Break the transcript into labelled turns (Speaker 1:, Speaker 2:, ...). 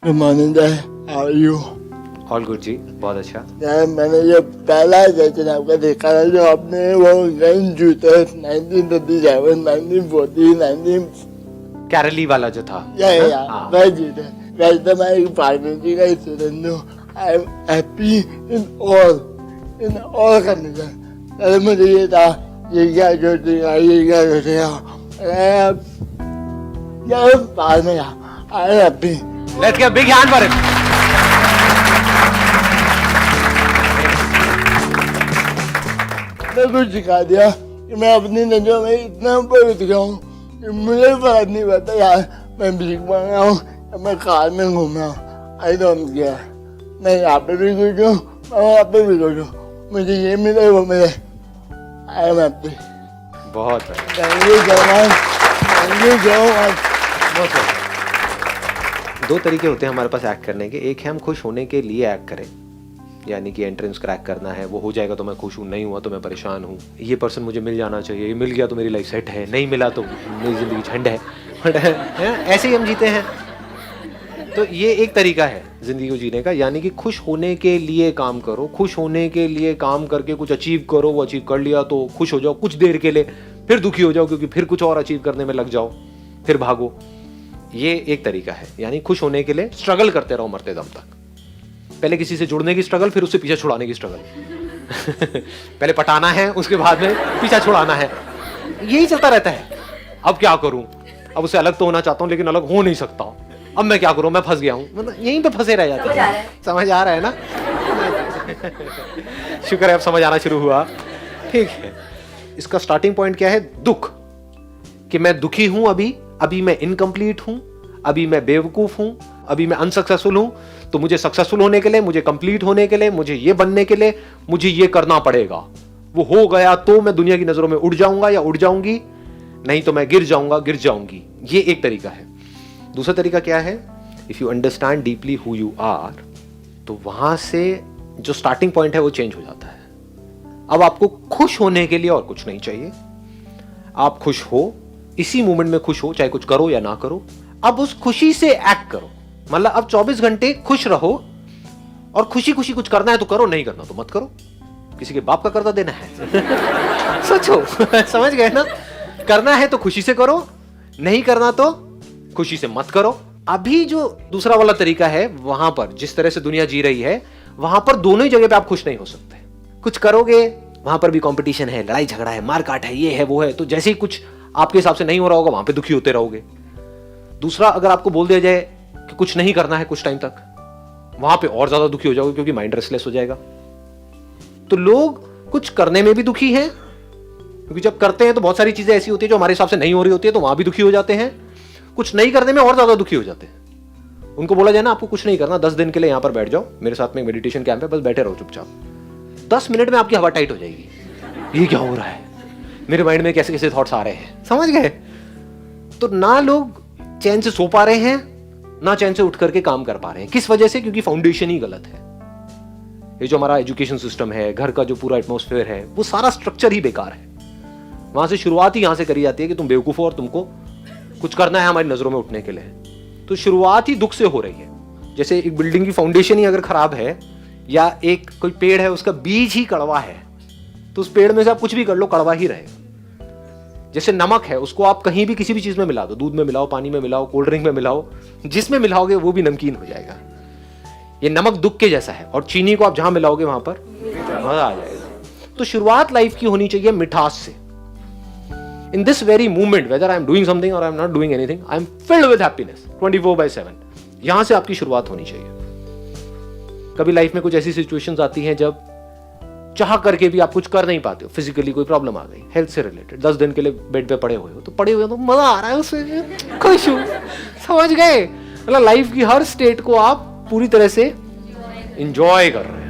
Speaker 1: Good morning sir, how are you?
Speaker 2: All good ji, बहुत अच्छा।
Speaker 1: Sir मैंने ये पहला सेशन आपका देखा था जो आपने वो गन जूते 1937, 1940, 19
Speaker 2: कैरली वाला जो था। हाँ।
Speaker 1: वह जूते। वैसे मैं एक फार्मेसी का स्टूडेंट हूँ। I am happy in all condition. पहले मुझे ये था ये क्या सोचेगा, ये क्या सोचेगा, बाद में I am happy.
Speaker 2: Let's give a big hand for him.
Speaker 1: मैं कुछ सिखा दिया कि मैं अपनी नजरों में इतना ऊपर उठ गया हूँ कि मुझे फर्क नहीं पड़ता यार मैं भीख मांगा हूँ या मैं कार में घूम रहा हूँ। I don't care. मैं यहाँ पे भी खुश हूँ, मैं वहाँ पे भी खुश हूँ। मुझे ये मिले वो मिले, आई एम हैप्पी।
Speaker 2: बहुत बढ़िया।
Speaker 1: Thank you so much, thank you so much.
Speaker 2: बहुत बढ़िया। दो तरीके होते हैं हमारे पास एक्ट करने के। एक है हम खुश होने के लिए एक्ट करें, यानी कि एंट्रेंस क्रैक करना है, वो हो जाएगा तो मैं खुश हूँ, नहीं हुआ तो मैं परेशान हूँ, ये पर्सन मुझे मिल जाना चाहिए, ये मिल गया तो मेरी लाइफ सेट है, नहीं मिला तो मेरी ज़िंदगी झंड है। बट ऐसे ही हम जीते हैं। तो ये एक तरीका है ज़िंदगी को जीने का, यानी कि खुश होने के लिए काम करो, खुश होने के लिए काम करके कुछ अचीव करो, वो अचीव कर लिया तो खुश हो जाओ कुछ देर के लिए, फिर दुखी हो जाओ क्योंकि फिर कुछ और अचीव करने में लग जाओ, फिर भागो। ये एक तरीका है, यानी खुश होने के लिए स्ट्रगल करते रहो मरते दम तक। पहले किसी से जुड़ने की स्ट्रगल, फिर उससे पीछा छुड़ाने की स्ट्रगल। पहले पटाना है, उसके बाद में पीछा छुड़ाना है, यही चलता रहता है। अब क्या करूं, अब उससे अलग तो होना चाहता हूं लेकिन अलग हो नहीं सकता, अब मैं क्या करूं, मैं फंस गया हूं, मतलब यहीं पे फंसे रह जाते हैं। समझ आ रहा है ना? शुक्र है अब समझ आना शुरू हुआ। ठीक है, इसका स्टार्टिंग पॉइंट क्या है? दुख, कि मैं दुखी हूं, अभी मैं इनकम्प्लीट हूं, अभी मैं बेवकूफ हूं, अभी मैं अनसक्सेसफुल हूं, तो मुझे सक्सेसफुल होने के लिए, मुझे कंप्लीट होने के लिए, मुझे ये बनने के लिए मुझे ये करना पड़ेगा। वो हो गया तो मैं दुनिया की नजरों में उड़ जाऊंगा या उड़ जाऊंगी, नहीं तो मैं गिर जाऊंगा, गिर जाऊंगी। ये एक तरीका है। दूसरा तरीका क्या है? If you understand deeply who you are, तो वहां से जो स्टार्टिंग पॉइंट है वो चेंज हो जाता है। अब आपको खुश होने के लिए और कुछ नहीं चाहिए। आप खुश हो, इसी मोमेंट में खुश हो, चाहे कुछ करो या ना करो। अब उस खुशी से एक्ट करो, मतलब अब 24 घंटे खुश रहो, और खुशी खुशी कुछ करना है तो करो, नहीं करना तो मत करो। किसी के बाप का कर्जा देना है? सोचो। समझ गए ना? करना है तो खुशी से करो, नहीं करना तो खुशी से मत करो। अभी जो दूसरा वाला तरीका है, वहां पर जिस तरह से दुनिया जी रही है, वहां पर दोनों ही जगह पे आप खुश नहीं हो सकते। कुछ करोगे, वहां पर भी कंपटीशन है, लड़ाई झगड़ा है, मारकाट है, ये है वो है, तो जैसे ही कुछ आपके हिसाब से नहीं हो रहा होगा, वहां पे दुखी होते रहोगे। दूसरा, अगर आपको बोल दिया जाए कि कुछ नहीं करना है कुछ टाइम तक, वहां पे और ज्यादा दुखी हो जाओगे क्योंकि माइंड रेस्टलेस हो जाएगा। तो लोग कुछ करने में भी दुखी हैं, क्योंकि जब करते हैं तो बहुत सारी चीजें ऐसी होती है जो हमारे हिसाब से नहीं हो रही होती है, तो वहां भी दुखी हो जाते हैं। कुछ नहीं करने में और ज्यादा दुखी हो जाते हैं। उनको बोला जाए ना, आपको कुछ नहीं करना, 10 दिन के लिए यहां पर बैठ जाओ, मेरे साथ में मेडिटेशन कैंप है, बस बैठे रहो चुपचाप, 10 मिनट में आपकी हवा टाइट हो जाएगी। ये क्या हो रहा है, मेरे माइंड में कैसे कैसे थॉट्स आ रहे हैं, समझ गए? तो ना लोग चैन से सो पा रहे हैं, ना चैन से उठ करके काम कर पा रहे हैं। किस वजह से? क्योंकि फाउंडेशन ही गलत है। ये जो हमारा एजुकेशन सिस्टम है, घर का जो पूरा एटमॉस्फेयर है, वो सारा स्ट्रक्चर ही बेकार है। वहां से शुरुआत ही यहां से करी जाती है कि तुम बेवकूफ हो और तुमको कुछ करना है हमारी नजरों में उठने के लिए। तो शुरुआत ही दुख से हो रही है। जैसे एक बिल्डिंग की फाउंडेशन ही अगर खराब है, या एक कोई पेड़ है उसका बीज ही कड़वा है, तो उस पेड़ में से आप कुछ भी कर लो, कड़वा ही रहेगा। जैसे नमक है, उसको आप कहीं भी किसी भी चीज में मिला दो, दूध में मिलाओ, पानी में मिलाओ, कोल्ड ड्रिंक में मिलाओ, जिसमें मिलाओगे वो भी नमकीन हो जाएगा। ये नमक दुख के जैसा है, और चीनी को आप जहां मिलाओगे वहां पर मजा आ जाएगा। तो शुरुआत लाइफ की होनी चाहिए मिठास से। In this very moment, whether I am doing something और I am not doing anything, I am filled with happiness 24/7। यहां से आपकी शुरुआत होनी चाहिए। कभी लाइफ में कुछ ऐसी सिचुएशंस आती हैं जब चाह करके भी आप कुछ कर नहीं पाते हो, फिजिकली कोई प्रॉब्लम आ गई, हेल्थ से रिलेटेड, 10 दिन के लिए बेड पे पड़े हुए हो, तो पड़े हुए तो मजा आ रहा है उसमें, खुश हूं, समझ गए? मतलब लाइफ की हर स्टेट को आप पूरी तरह से एंजॉय कर रहे हैं।